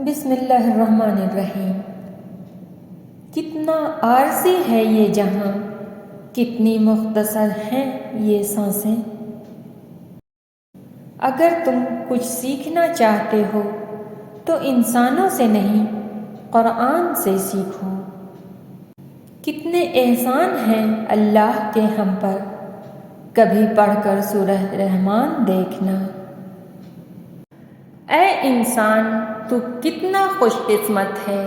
بسم اللہ الرحمن الرحیم۔ کتنا عارضی ہے یہ جہاں، کتنی مختصر ہیں یہ سانسیں۔ اگر تم کچھ سیکھنا چاہتے ہو تو انسانوں سے نہیں، قرآن سے سیکھو۔ کتنے احسان ہیں اللہ کے ہم پر، کبھی پڑھ کر سورہ رحمان دیکھنا۔ اے انسان، تو کتنا خوش قسمت ہے،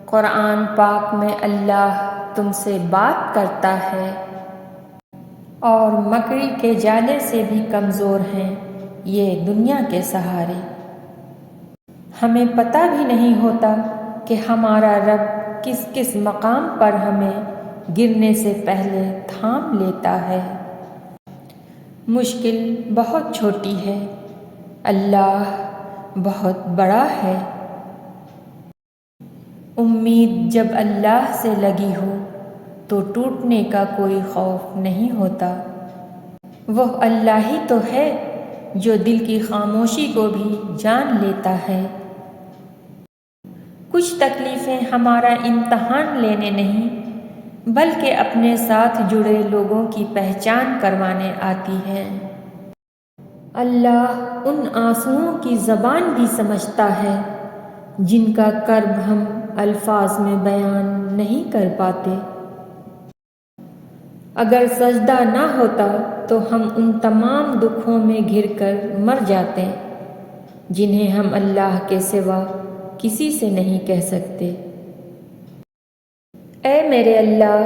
قرآن پاک میں اللہ تم سے بات کرتا ہے، اور مکڑی کے جالے سے بھی کمزور ہیں یہ دنیا کے سہارے۔ ہمیں پتہ بھی نہیں ہوتا کہ ہمارا رب کس کس مقام پر ہمیں گرنے سے پہلے تھام لیتا ہے۔ مشکل بہت چھوٹی ہے، اللہ بہت بڑا ہے۔ امید جب اللہ سے لگی ہو تو ٹوٹنے کا کوئی خوف نہیں ہوتا۔ وہ اللہ ہی تو ہے جو دل کی خاموشی کو بھی جان لیتا ہے۔ کچھ تکلیفیں ہمارا امتحان لینے نہیں، بلکہ اپنے ساتھ جڑے لوگوں کی پہچان کروانے آتی ہیں۔ اللہ ان آنسوؤں کی زبان بھی سمجھتا ہے جن کا کرب ہم الفاظ میں بیان نہیں کر پاتے۔ اگر سجدہ نہ ہوتا تو ہم ان تمام دکھوں میں گھر کر مر جاتے جنہیں ہم اللہ کے سوا کسی سے نہیں کہہ سکتے۔ اے میرے اللہ،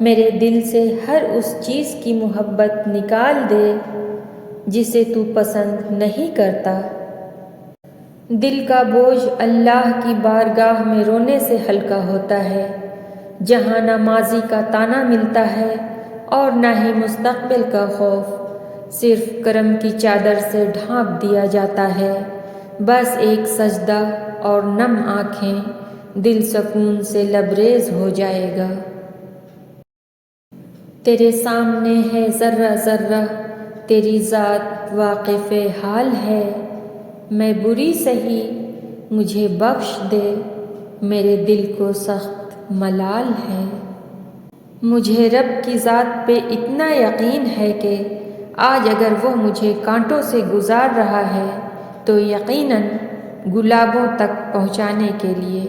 میرے دل سے ہر اس چیز کی محبت نکال دے جسے تو پسند نہیں کرتا۔ دل کا بوجھ اللہ کی بارگاہ میں رونے سے ہلکا ہوتا ہے، جہاں نہ ماضی کا طعنہ ملتا ہے اور نہ ہی مستقبل کا خوف، صرف کرم کی چادر سے ڈھانپ دیا جاتا ہے۔ بس ایک سجدہ اور نم آنکھیں، دل سکون سے لبریز ہو جائے گا۔ تیرے سامنے ہے ذرہ ذرہ، تیری ذات واقف حال ہے۔ میں بری سہی، مجھے بخش دے، میرے دل کو سخت ملال ہے۔ مجھے رب کی ذات پہ اتنا یقین ہے کہ آج اگر وہ مجھے کانٹوں سے گزار رہا ہے تو یقیناً گلابوں تک پہنچانے کے لیے